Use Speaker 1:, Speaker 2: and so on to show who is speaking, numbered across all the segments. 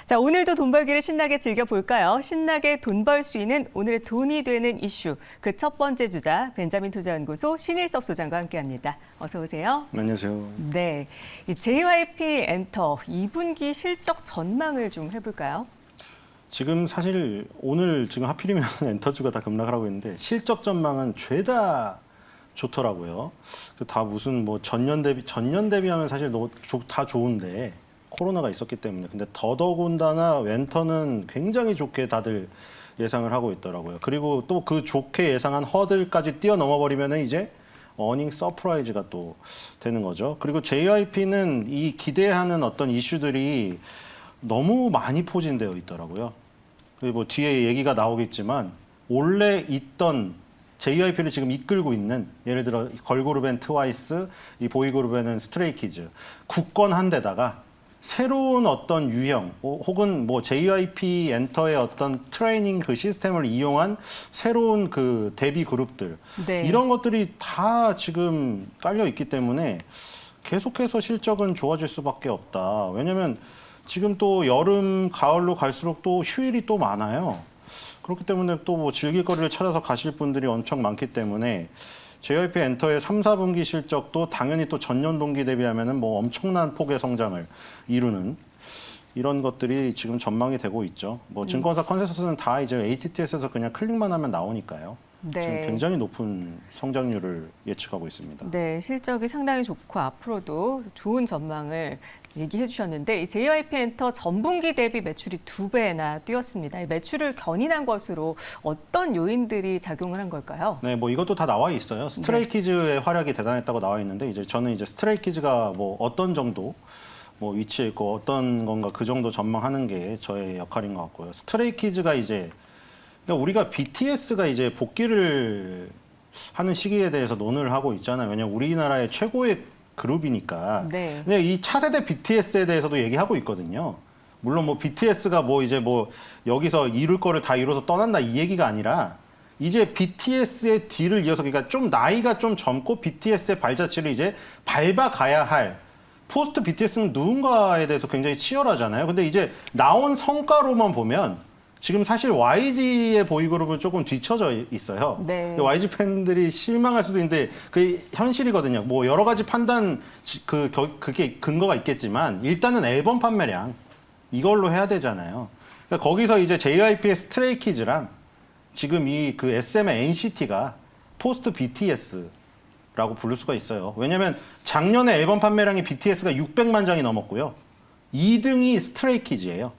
Speaker 1: 자, 오늘도 돈 벌기를 신나게 즐겨볼까요? 신나게 돈 벌 수 있는 오늘의 돈이 되는 이슈. 그 첫 번째 주자, 벤자민 투자연구소 신일섭 소장과 함께합니다. 어서 오세요.
Speaker 2: 안녕하세요.
Speaker 1: 네, 이 JYP 엔터 2분기 실적 전망을 좀 해볼까요?
Speaker 2: 지금 사실 오늘 지금 하필이면 엔터주가 다 급락을 하고 있는데 실적 전망은 죄다 좋더라고요. 다 무슨 뭐 전년 대비하면 사실 다 좋은데 코로나가 있었기 때문에 근데 더더군다나 엔터는 굉장히 좋게 다들 예상을 하고 있더라고요. 그리고 또 그 좋게 예상한 허들까지 뛰어넘어 버리면은 이제 어닝 서프라이즈가 또 되는 거죠. 그리고 JYP는 이 기대하는 어떤 이슈들이 너무 많이 포진되어 있더라고요. 그리고 뭐 뒤에 얘기가 나오겠지만 원래 있던 JYP를 지금 이끌고 있는 예를 들어 걸그룹엔 트와이스, 이 보이그룹에는 스트레이키즈, 굳건한 데다가 새로운 어떤 유형 혹은 뭐 JYP 엔터의 어떤 트레이닝 그 시스템을 이용한 새로운 그 데뷔 그룹들
Speaker 1: 네.
Speaker 2: 이런 것들이 다 지금 깔려 있기 때문에 계속해서 실적은 좋아질 수밖에 없다. 왜냐하면 지금 또 여름, 가을로 갈수록 또 휴일이 또 많아요. 그렇기 때문에 또 뭐 즐길 거리를 찾아서 가실 분들이 엄청 많기 때문에 JYP 엔터의 3, 4분기 실적도 당연히 또 전년 동기 대비하면은 뭐 엄청난 폭의 성장을 이루는 이런 것들이 지금 전망이 되고 있죠. 뭐 증권사 컨센서스는 다 이제 HTS에서 그냥 클릭만 하면 나오니까요.
Speaker 1: 네.
Speaker 2: 지금 굉장히 높은 성장률을 예측하고 있습니다.
Speaker 1: 네, 실적이 상당히 좋고 앞으로도 좋은 전망을 얘기해 주셨는데 이 JYP 엔터 전분기 대비 매출이 2배나 뛰었습니다. 이 매출을 견인한 것으로 어떤 요인들이 작용을 한 걸까요?
Speaker 2: 네, 뭐 이것도 다 나와 있어요. 스트레이키즈의 활약이 대단했다고 나와 있는데 이제 저는 이제 스트레이키즈가 뭐 어떤 정도 뭐 위치에 있고 어떤 건가 그 정도 전망하는 게 저의 역할인 것 같고요. 스트레이키즈가 이제 그러니까 우리가 BTS가 이제 복귀를 하는 시기에 대해서 논의를 하고 있잖아요. 왜냐면 우리나라의 최고의 그룹이니까.
Speaker 1: 네.
Speaker 2: 근데 이 차세대 BTS에 대해서도 얘기하고 있거든요. 물론 뭐 BTS가 뭐 이제 뭐 여기서 이룰 거를 다 이뤄서 떠난다 이 얘기가 아니라 이제 BTS의 뒤를 이어서 그러니까 좀 나이가 좀 젊고 BTS의 발자취를 이제 밟아가야 할 포스트 BTS는 누군가에 대해서 굉장히 치열하잖아요. 근데 이제 나온 성과로만 보면 지금 사실 YG의 보이그룹은 조금 뒤처져 있어요.
Speaker 1: 네.
Speaker 2: YG 팬들이 실망할 수도 있는데 그게 현실이거든요. 뭐 여러 가지 판단 그게 근거가 있겠지만 일단은 앨범 판매량 이걸로 해야 되잖아요. 그러니까 거기서 이제 JYP의 스트레이키즈랑 지금 이 그 SM의 NCT가 포스트 BTS라고 부를 수가 있어요. 왜냐면 작년에 앨범 판매량이 BTS가 600만 장이 넘었고요. 2등이 스트레이키즈예요.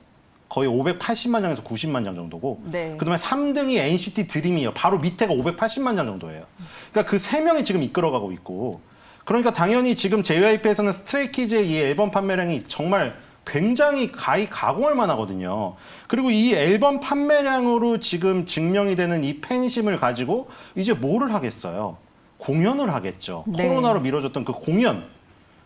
Speaker 2: 거의 580만 장에서 90만 장 정도고
Speaker 1: 네.
Speaker 2: 그다음에 3등이 NCT 드림이에요. 바로 밑에가 580만 장 정도예요. 그러니까 그 세 명이 지금 이끌어가고 있고 그러니까 당연히 지금 JYP에서는 스트레이키즈의 이 앨범 판매량이 정말 굉장히 가공할 만하거든요. 그리고 이 앨범 판매량으로 지금 증명이 되는 이 팬심을 가지고 이제 뭐를 하겠어요? 공연을 하겠죠.
Speaker 1: 네.
Speaker 2: 코로나로 미뤄졌던 그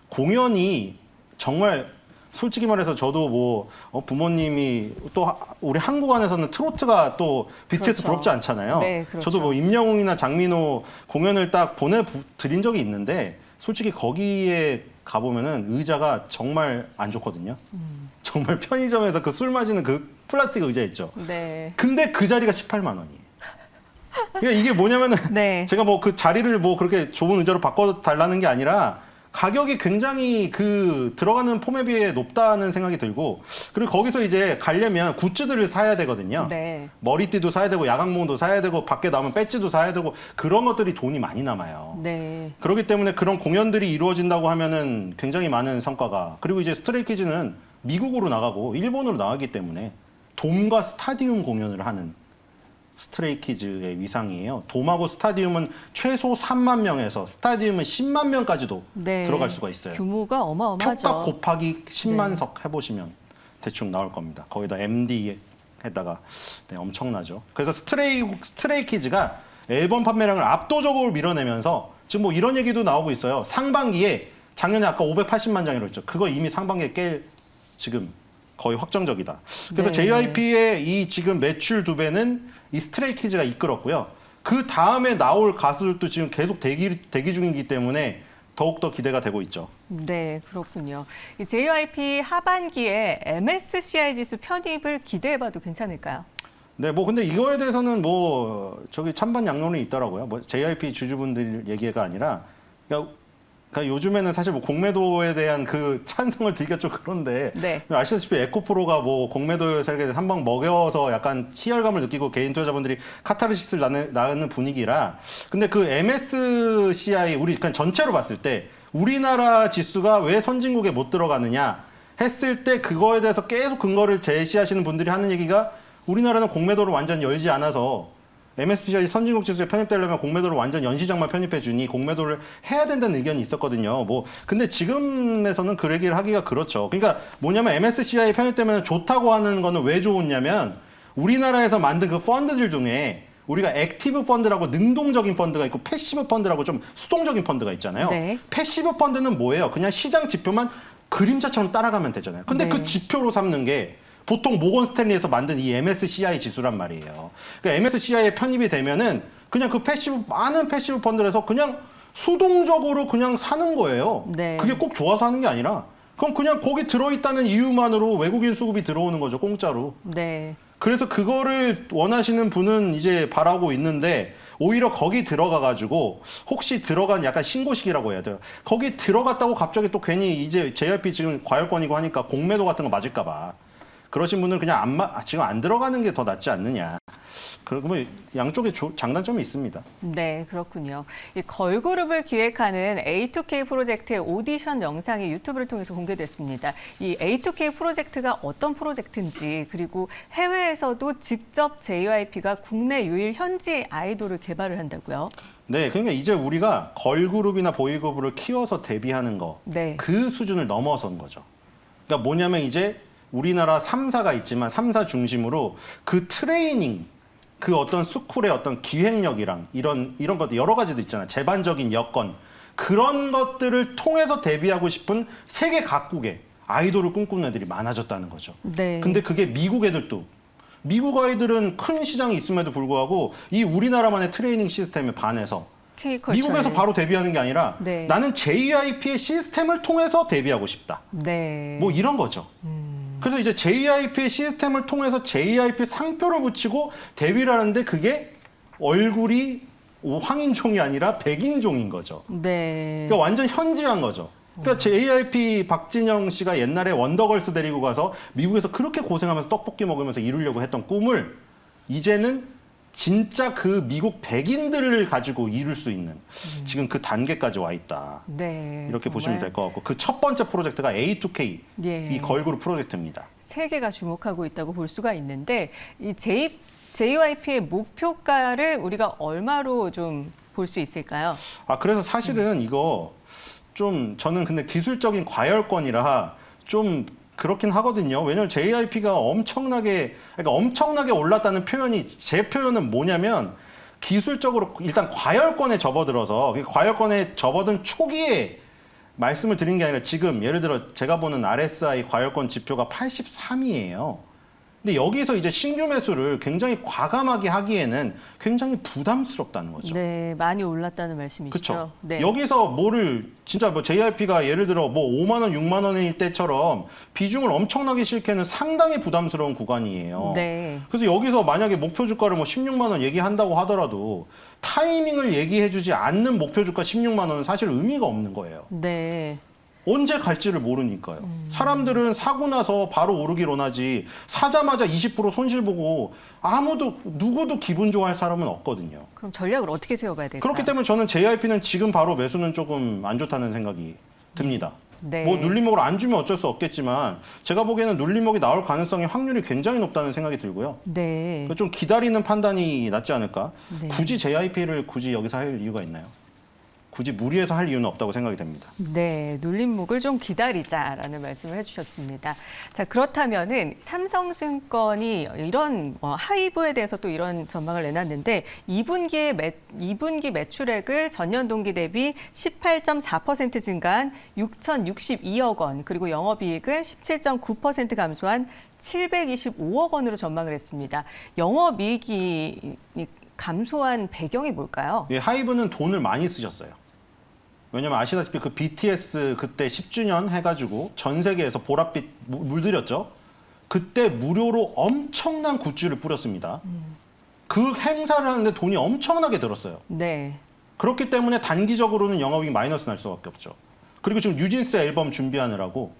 Speaker 2: 공연이 정말 솔직히 말해서 저도 뭐 부모님이 또 우리 한국 안에서는 트로트가 또 BTS
Speaker 1: 그렇죠.
Speaker 2: 부럽지 않잖아요.
Speaker 1: 네, 그렇죠.
Speaker 2: 저도 뭐 임영웅이나 장민호 공연을 딱 보내드린 적이 있는데 솔직히 거기에 가보면은 의자가 정말 안 좋거든요. 정말 편의점에서 그 술 마시는 그 플라스틱 의자 있죠.
Speaker 1: 네.
Speaker 2: 근데 그 자리가 18만 원이에요. 그러니까 이게 뭐냐면은
Speaker 1: 네.
Speaker 2: 제가 뭐 그 자리를 뭐 그렇게 좋은 의자로 바꿔달라는 게 아니라 가격이 굉장히 그 들어가는 폼에 비해 높다는 생각이 들고 그리고 거기서 이제 가려면 굿즈들을 사야 되거든요.
Speaker 1: 네.
Speaker 2: 머리띠도 사야 되고 야광봉도 사야 되고 밖에 나오면 배지도 사야 되고 그런 것들이 돈이 많이 남아요.
Speaker 1: 네.
Speaker 2: 그렇기 때문에 그런 공연들이 이루어진다고 하면은 굉장히 많은 성과가 그리고 이제 스트레이키즈는 미국으로 나가고 일본으로 나가기 때문에 돔과 스타디움 공연을 하는 스트레이키즈의 위상이에요. 돔하고 스타디움은 최소 3만 명에서 스타디움은 10만 명까지도
Speaker 1: 네.
Speaker 2: 들어갈 수가 있어요.
Speaker 1: 규모가 어마어마하죠.
Speaker 2: 표값 곱하기 10만
Speaker 1: 네.
Speaker 2: 석 해보시면 대충 나올 겁니다. 거기다 MD에다가 네, 엄청나죠. 그래서 스트레이키즈가 앨범 판매량을 압도적으로 밀어내면서 지금 뭐 이런 얘기도 나오고 있어요. 상반기에 작년에 아까 580만 장이라고 했죠. 그거 이미 상반기에 깰 지금 거의 확정적이다. 그래서
Speaker 1: 네.
Speaker 2: JYP의 이 지금 매출 2배는 이 스트레이키즈가 이끌었고요. 그 다음에 나올 가수들도 지금 계속 대기 중이기 때문에 더욱더 기대가 되고 있죠.
Speaker 1: 네, 그렇군요. 이 JYP 하반기에 MSCI 지수 편입을 기대해봐도 괜찮을까요?
Speaker 2: 네, 뭐 근데 이거에 대해서는 뭐 저기 찬반 양론이 있더라고요. 뭐 JYP 주주분들 얘기가 아니라 그러니까 요즘에는 사실 뭐 공매도에 대한 그 찬성을 드리기가 좀 그런데
Speaker 1: 네.
Speaker 2: 아시다시피 에코프로가 뭐 공매도 설계에서 한 방 먹여서 약간 희열감을 느끼고 개인 투자자분들이 카타르시스를 낳는 분위기라. 근데 그 MSCI 우리 그냥 전체로 봤을 때 우리나라 지수가 왜 선진국에 못 들어가느냐 했을 때 그거에 대해서 계속 근거를 제시하시는 분들이 하는 얘기가 우리나라는 공매도를 완전 열지 않아서 MSCI 선진국 지수에 편입되려면 공매도를 완전 연시장만 편입해 주니 공매도를 해야 된다는 의견이 있었거든요. 뭐 근데 지금에서는 그 얘기를 하기가 그렇죠. 그러니까 뭐냐면 MSCI 편입되면 좋다고 하는 거는 왜 좋으냐면 우리나라에서 만든 그 펀드들 중에 우리가 액티브 펀드라고 능동적인 펀드가 있고 패시브 펀드라고 좀 수동적인 펀드가 있잖아요.
Speaker 1: 네.
Speaker 2: 패시브 펀드는 뭐예요? 그냥 시장 지표만 그림자처럼 따라가면 되잖아요. 근데
Speaker 1: 네.
Speaker 2: 그 지표로 삼는 게 보통 모건 스탠리에서 만든 이 MSCI 지수란 말이에요. 그러니까 MSCI에 편입이 되면은 그냥 그 많은 패시브 펀드에서 그냥 수동적으로 그냥 사는 거예요.
Speaker 1: 네.
Speaker 2: 그게 꼭 좋아서 하는 게 아니라 그럼 그냥 거기 들어있다는 이유만으로 외국인 수급이 들어오는 거죠, 공짜로.
Speaker 1: 네.
Speaker 2: 그래서 그거를 원하시는 분은 이제 바라고 있는데 오히려 거기 들어가가지고 혹시 들어간 약간 신고식이라고 해야 돼요. 거기 들어갔다고 갑자기 또 괜히 이제 JYP 지금 과열권이고 하니까 공매도 같은 거 맞을까 봐. 그러신 분은 그냥 지금 안 들어가는 게 더 낫지 않느냐. 그러면 양쪽에 장단점이 있습니다.
Speaker 1: 네, 그렇군요. 이 걸그룹을 기획하는 A2K 프로젝트의 오디션 영상이 유튜브를 통해서 공개됐습니다. 이 A2K 프로젝트가 어떤 프로젝트인지 그리고 해외에서도 직접 JYP가 국내 유일 현지 아이돌을 개발을 한다고요?
Speaker 2: 네, 그러니까 이제 우리가 걸그룹이나 보이그룹을 키워서 데뷔하는 거,
Speaker 1: 네.
Speaker 2: 그 수준을 넘어선 거죠. 그러니까 뭐냐면 이제 우리나라 3사가 있지만 3사 중심으로 그 트레이닝, 그 어떤 스쿨의 어떤 기획력이랑 이런 것들 여러 가지도 있잖아요. 제반적인 여건. 그런 것들을 통해서 데뷔하고 싶은 세계 각국의 아이돌을 꿈꾸는 애들이 많아졌다는 거죠.
Speaker 1: 네.
Speaker 2: 근데 그게 미국 애들도 미국 아이들은 큰 시장이 있음에도 불구하고 이 우리나라만의 트레이닝 시스템에 반해서 미국에서 바로 데뷔하는 게 아니라
Speaker 1: 네.
Speaker 2: 나는 JYP의 시스템을 통해서 데뷔하고 싶다.
Speaker 1: 네.
Speaker 2: 뭐 이런 거죠. 그래서 이제 JYP의 시스템을 통해서 JYP 상표를 붙이고 데뷔를 하는데 그게 얼굴이 황인종이 아니라 백인종인 거죠.
Speaker 1: 네.
Speaker 2: 그러니까 완전 현지한 거죠. 그러니까 JYP 박진영 씨가 옛날에 원더걸스 데리고 가서 미국에서 그렇게 고생하면서 떡볶이 먹으면서 이루려고 했던 꿈을 이제는 진짜 그 미국 백인들을 가지고 이룰 수 있는 지금 그 단계까지 와 있다.
Speaker 1: 네.
Speaker 2: 이렇게
Speaker 1: 정말.
Speaker 2: 보시면 될 것 같고 그 첫 번째 프로젝트가 A2K
Speaker 1: 예.
Speaker 2: 이 걸그룹 프로젝트입니다.
Speaker 1: 세계가 주목하고 있다고 볼 수가 있는데 이 JYP의 목표가를 우리가 얼마로 좀 볼 수 있을까요?
Speaker 2: 아 그래서 사실은 이거 좀 저는 근데 기술적인 과열권이라 좀 그렇긴 하거든요. 왜냐면 JYP가 엄청나게 올랐다는 표현이 제 표현은 뭐냐면 기술적으로 일단 과열권에 접어들어서 과열권에 접어든 초기에 말씀을 드린 게 아니라 지금 예를 들어 제가 보는 RSI 과열권 지표가 83이에요. 근데 여기서 이제 신규 매수를 굉장히 과감하게 하기에는 굉장히 부담스럽다는 거죠.
Speaker 1: 네, 많이 올랐다는 말씀이시죠?
Speaker 2: 그렇죠.
Speaker 1: 네.
Speaker 2: 여기서 뭐를 진짜 뭐 JYP가 예를 들어 뭐 5만 원, 6만 원일 때처럼 비중을 엄청나게 실게는 상당히 부담스러운 구간이에요.
Speaker 1: 네.
Speaker 2: 그래서 여기서 만약에 목표 주가를 뭐 16만 원 얘기한다고 하더라도 타이밍을 얘기해주지 않는 목표 주가 16만 원은 사실 의미가 없는 거예요.
Speaker 1: 네.
Speaker 2: 언제 갈지를 모르니까요. 사람들은 사고 나서 바로 오르길 원하지 사자마자 20% 손실 보고 누구도 기분 좋아할 사람은 없거든요.
Speaker 1: 그럼 전략을 어떻게 세워봐야 될까요?
Speaker 2: 그렇기 때문에 저는 JYP는 지금 바로 매수는 조금 안 좋다는 생각이 듭니다.
Speaker 1: 네.
Speaker 2: 뭐 눌림목을 안 주면 어쩔 수 없겠지만 제가 보기에는 눌림목이 나올 가능성이 확률이 굉장히 높다는 생각이 들고요.
Speaker 1: 네.
Speaker 2: 좀 기다리는 판단이 낫지 않을까?
Speaker 1: 네.
Speaker 2: 굳이 JYP를 굳이 여기서 할 이유가 있나요? 굳이 무리해서 할 이유는 없다고 생각이 됩니다.
Speaker 1: 네, 눌림목을 좀 기다리자라는 말씀을 해주셨습니다. 자, 그렇다면은 삼성증권이 이런 하이브에 대해서 또 이런 전망을 내놨는데 2분기 매출액을 전년 동기 대비 18.4% 증가한 6,062억 원, 그리고 영업이익은 17.9% 감소한 725억 원으로 전망을 했습니다. 영업이익이 감소한 배경이 뭘까요?
Speaker 2: 예, 하이브는 돈을 많이 쓰셨어요. 왜냐면 아시다시피 그 BTS 그때 10주년 해가지고 전 세계에서 보랏빛 물들였죠. 그때 무료로 엄청난 굿즈를 뿌렸습니다. 그 행사를 하는데 돈이 엄청나게 들었어요.
Speaker 1: 네.
Speaker 2: 그렇기 때문에 단기적으로는 영업이익 마이너스 날 수밖에 없죠. 그리고 지금 뉴진스 앨범 준비하느라고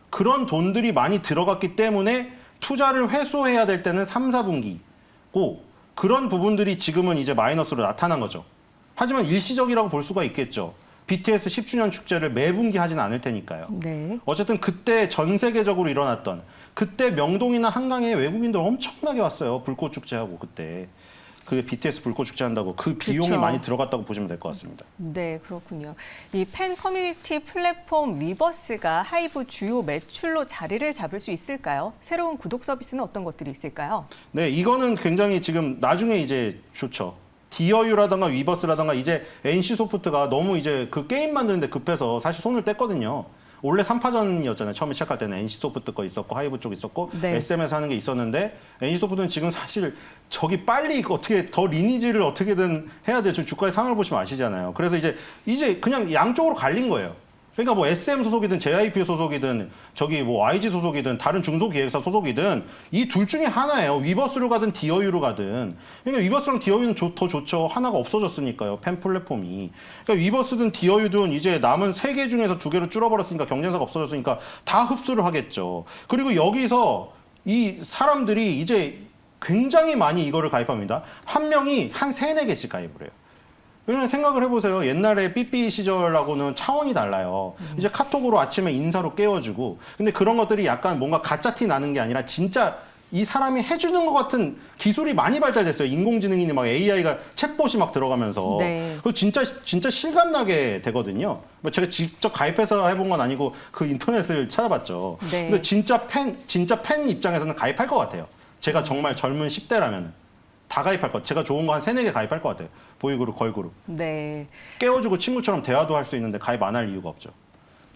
Speaker 2: 그런 돈들이 많이 들어갔기 때문에 투자를 회수해야 될 때는 3, 4분기고 그런 부분들이 지금은 이제 마이너스로 나타난 거죠. 하지만 일시적이라고 볼 수가 있겠죠. BTS 10주년 축제를 매분기 하진 않을 테니까요.
Speaker 1: 네.
Speaker 2: 어쨌든 그때 전 세계적으로 일어났던 그때 명동이나 한강에 외국인들 엄청나게 왔어요. 불꽃 축제하고 그때. 그 BTS 불꽃 축제 한다고 그 비용이
Speaker 1: 그쵸.
Speaker 2: 많이 들어갔다고 보시면 될 것 같습니다.
Speaker 1: 네, 그렇군요. 이 팬 커뮤니티 플랫폼 위버스가 하이브 주요 매출로 자리를 잡을 수 있을까요? 새로운 구독 서비스는 어떤 것들이 있을까요?
Speaker 2: 네, 이거는 굉장히 지금 나중에 이제 좋죠. 디어유라던가 위버스라던가 이제 NC소프트가 너무 이제 그 게임 만드는데 급해서 사실 손을 뗐거든요. 원래 3파전이었잖아요. 처음에 시작할 때는 NC소프트 거 있었고 하이브 쪽 있었고
Speaker 1: 네.
Speaker 2: SM에서 하는 게 있었는데 NC소프트는 지금 사실 저기 빨리 어떻게 더 리니지를 어떻게든 해야 돼요. 지금 주가의 상황을 보시면 아시잖아요. 그래서 이제 그냥 양쪽으로 갈린 거예요. 그러니까 뭐 SM 소속이든 JYP 소속이든 저기 뭐 YG 소속이든 다른 중소기획사 소속이든 이 둘 중에 하나예요. 위버스로 가든 디어유로 가든. 그러니까 위버스랑 디어유는 더 좋죠. 하나가 없어졌으니까요. 팬 플랫폼이. 그러니까 위버스든 디어유든 이제 남은 3개 중에서 2개로 줄어버렸으니까 경쟁사가 없어졌으니까 다 흡수를 하겠죠. 그리고 여기서 이 사람들이 이제 굉장히 많이 이거를 가입합니다. 한 명이 한 3, 4개씩 가입을 해요. 왜냐면 생각을 해보세요. 옛날에 삐삐 시절하고는 차원이 달라요. 이제 카톡으로 아침에 인사로 깨워주고. 근데 그런 것들이 약간 뭔가 가짜 티 나는 게 아니라 진짜 이 사람이 해주는 것 같은 기술이 많이 발달됐어요. 인공지능이니 막 AI가 챗봇이 막 들어가면서.
Speaker 1: 네.
Speaker 2: 그거 진짜 실감나게 되거든요. 뭐 제가 직접 가입해서 해본 건 아니고 그 인터넷을 찾아봤죠.
Speaker 1: 네.
Speaker 2: 근데 진짜 팬 입장에서는 가입할 것 같아요. 제가 정말 젊은 10대라면. 다 가입할 것 같아요. 제가 좋은 거 한 3, 4개 가입할 것 같아요. 보이그룹, 걸그룹.
Speaker 1: 네.
Speaker 2: 깨워주고 친구처럼 대화도 할 수 있는데 가입 안 할 이유가 없죠.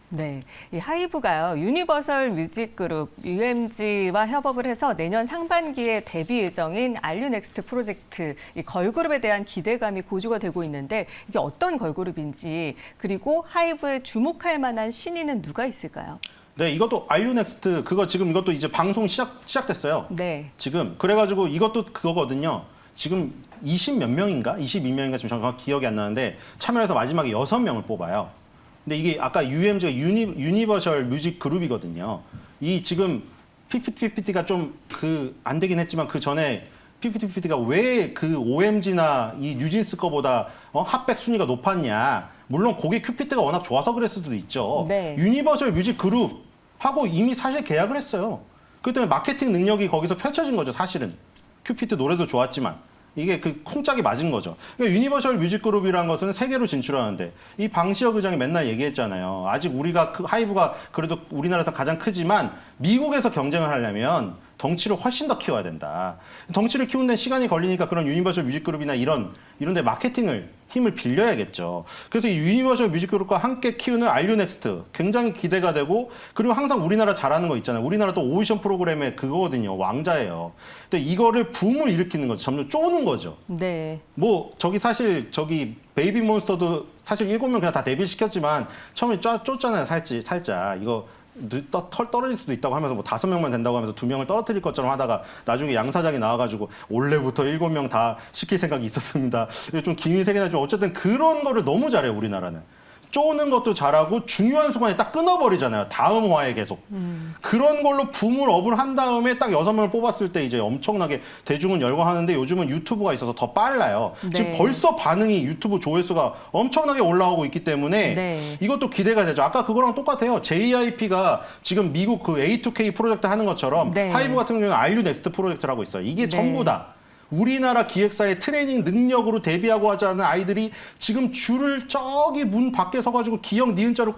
Speaker 1: 네, 이 하이브가요 유니버설 뮤직그룹 UMG와 협업을 해서 내년 상반기에 데뷔 예정인 알류넥스트 프로젝트 이 걸그룹에 대한 기대감이 고조가 되고 있는데 이게 어떤 걸그룹인지 그리고 하이브에 주목할 만한 신인은 누가 있을까요?
Speaker 2: 네, 이것도 알류넥스트 그거 지금 이것도 이제 방송 시작됐어요.
Speaker 1: 네,
Speaker 2: 지금 그래가지고 이것도 그거거든요. 지금 20 몇 명인가? 22명인가 지금 정확히 기억이 안 나는데 참여해서 마지막에 6명을 뽑아요. 근데 이게 아까 UMG가 유니버셜 뮤직 그룹이거든요. 이 지금 PPT가 좀 안 되긴 했지만 그 전에 PPT가 왜 그 OMG나 이 뉴진스 거보다 핫백 순위가 높았냐. 물론 거기 큐피트가 워낙 좋아서 그랬을 수도 있죠.
Speaker 1: 네.
Speaker 2: 유니버셜 뮤직 그룹하고 이미 사실 계약을 했어요. 그렇기 때문에 마케팅 능력이 거기서 펼쳐진 거죠, 사실은. 큐피트 노래도 좋았지만. 이게 그 콩짝이 맞은 거죠. 그러니까 유니버셜 뮤직그룹이라는 것은 세계로 진출하는데 이 방시혁 의장이 맨날 얘기했잖아요. 아직 우리가 하이브가 그래도 우리나라에서 가장 크지만 미국에서 경쟁을 하려면 덩치를 훨씬 더 키워야 된다. 덩치를 키우는 데 시간이 걸리니까 그런 유니버셜 뮤직그룹이나 이런 데 마케팅을 힘을 빌려야겠죠. 그래서 이 유니버셜 뮤직그룹과 함께 키우는 알류넥스트 굉장히 기대가 되고 그리고 항상 우리나라 잘하는 거 있잖아요. 우리나라 또 오디션 프로그램의 그거거든요. 왕자예요. 근데 이거를 붐을 일으키는 거죠. 점점 쪼는 거죠.
Speaker 1: 네,
Speaker 2: 뭐 사실 베이비몬스터도 사실 7명 그냥 다 데뷔 시켰지만 처음에 쫓잖아요. 살짝 이거 떨어질 수도 있다고 하면서 뭐 5명만 된다고 하면서 2명을 떨어뜨릴 것처럼 하다가 나중에 양 사장이 나와가지고 원래부터 7명 다 시킬 생각이 있었습니다. 좀 기밀 세계나 좀 어쨌든 그런 거를 너무 잘해요. 우리나라는. 쪼는 것도 잘하고 중요한 순간에 딱 끊어버리잖아요. 다음 화에 계속. 그런 걸로 붐을 업을 한 다음에 딱 6명을 뽑았을 때 이제 엄청나게 대중은 열광하는데 요즘은 유튜브가 있어서 더 빨라요.
Speaker 1: 네.
Speaker 2: 지금 벌써 반응이 유튜브 조회수가 엄청나게 올라오고 있기 때문에
Speaker 1: 네.
Speaker 2: 이것도 기대가 되죠. 아까 그거랑 똑같아요. JYP가 지금 미국 그 A2K 프로젝트 하는 것처럼
Speaker 1: 네.
Speaker 2: 하이브 같은 경우는 알류 넥스트 프로젝트를 하고 있어요. 이게
Speaker 1: 네.
Speaker 2: 전부 다. 우리나라 기획사의 트레이닝 능력으로 데뷔하고 하지 않은 아이들이 지금 줄을 저기 문 밖에 서가지고 기역 니은자로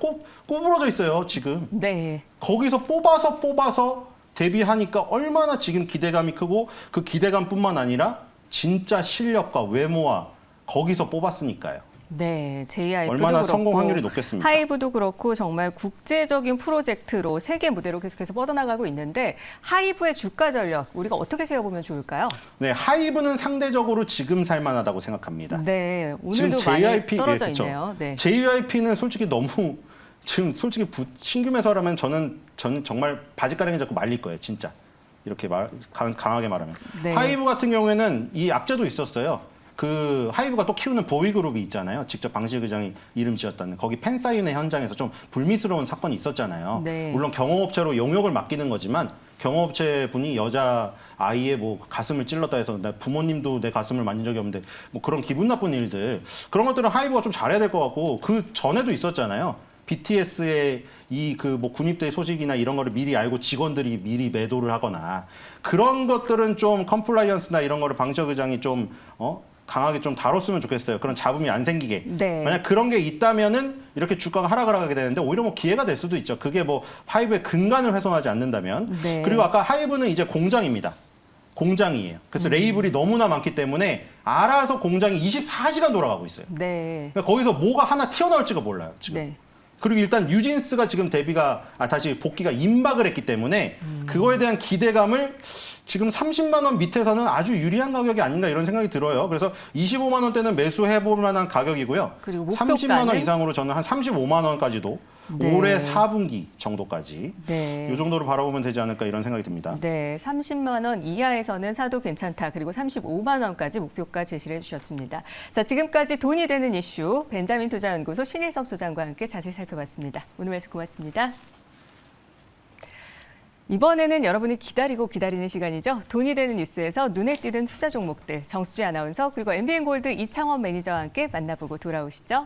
Speaker 2: 꼬부러져 있어요. 지금.
Speaker 1: 네.
Speaker 2: 거기서 뽑아서 데뷔하니까 얼마나 지금 기대감이 크고 그 기대감뿐만 아니라 진짜 실력과 외모와 거기서 뽑았으니까요.
Speaker 1: 네, JYP도
Speaker 2: 얼마나
Speaker 1: 그렇고
Speaker 2: 성공 확률이 높겠습니까?
Speaker 1: 하이브도 그렇고 정말 국제적인 프로젝트로 세계 무대로 계속해서 뻗어나가고 있는데 하이브의 주가 전력 우리가 어떻게 세워보면 좋을까요?
Speaker 2: 네, 하이브는 상대적으로 지금 살만하다고 생각합니다.
Speaker 1: 네,
Speaker 2: 지금
Speaker 1: 오늘도
Speaker 2: JYP,
Speaker 1: 많이 떨어져
Speaker 2: 예, 그쵸.
Speaker 1: 있네요. 네.
Speaker 2: JYP는 솔직히 너무 지금 솔직히 신규 매수하라면 저는 정말 바지가랑이 잡고 말릴 거예요, 진짜. 이렇게 강하게 말하면.
Speaker 1: 네.
Speaker 2: 하이브 같은 경우에는 이 악재도 있었어요. 그 하이브가 또 키우는 보이그룹이 있잖아요. 직접 방식 의장이 이름 지었다는 거기 팬사인회 현장에서 좀 불미스러운 사건이 있었잖아요.
Speaker 1: 네.
Speaker 2: 물론 경호업체로 용역을 맡기는 거지만 경호업체 분이 여자 아이의 뭐 가슴을 찔렀다 해서 나 부모님도 내 가슴을 만진 적이 없는데 뭐 그런 기분 나쁜 일들 그런 것들은 하이브가 좀 잘해야 될 것 같고 그 전에도 있었잖아요. BTS의 이 그 뭐 군입대 소식이나 이런 거를 미리 알고 직원들이 미리 매도를 하거나 그런 것들은 좀 컴플라이언스나 이런 거를 방시혁 의장이 좀 강하게 좀 다뤘으면 좋겠어요. 그런 잡음이 안 생기게.
Speaker 1: 네.
Speaker 2: 만약 그런 게 있다면은 이렇게 주가가 하락을 하게 되는데 오히려 뭐 기회가 될 수도 있죠. 그게 뭐 하이브의 근간을 훼손하지 않는다면.
Speaker 1: 네.
Speaker 2: 그리고 아까 하이브는 이제 공장입니다. 공장이에요. 그래서 레이블이 너무나 많기 때문에 알아서 공장이 24시간 돌아가고 있어요.
Speaker 1: 네.
Speaker 2: 그러니까 거기서 뭐가 하나 튀어나올지가 몰라요. 지금.
Speaker 1: 네.
Speaker 2: 그리고 일단 뉴진스가 지금 다시 복귀가 임박을 했기 때문에 그거에 대한 기대감을 지금 30만 원 밑에서는 아주 유리한 가격이 아닌가 이런 생각이 들어요. 그래서 25만 원대는 매수해 볼 만한 가격이고요.
Speaker 1: 그리고
Speaker 2: 30만 원
Speaker 1: 목표가는?
Speaker 2: 이상으로 저는 한 35만 원까지도
Speaker 1: 네.
Speaker 2: 올해 4분기 정도까지
Speaker 1: 네.
Speaker 2: 이 정도로 바라보면 되지 않을까 이런 생각이 듭니다.
Speaker 1: 네, 30만 원 이하에서는 사도 괜찮다. 그리고 35만 원까지 목표가 제시를 해주셨습니다. 자, 지금까지 돈이 되는 이슈 벤자민 투자연구소 신일섭 소장과 함께 자세히 살펴봤습니다. 오늘 말씀 고맙습니다. 이번에는 여러분이 기다리고 기다리는 시간이죠. 돈이 되는 뉴스에서 눈에 띄는 투자 종목들 정수지 아나운서 그리고 MBN골드 이창원 매니저와 함께 만나보고 돌아오시죠.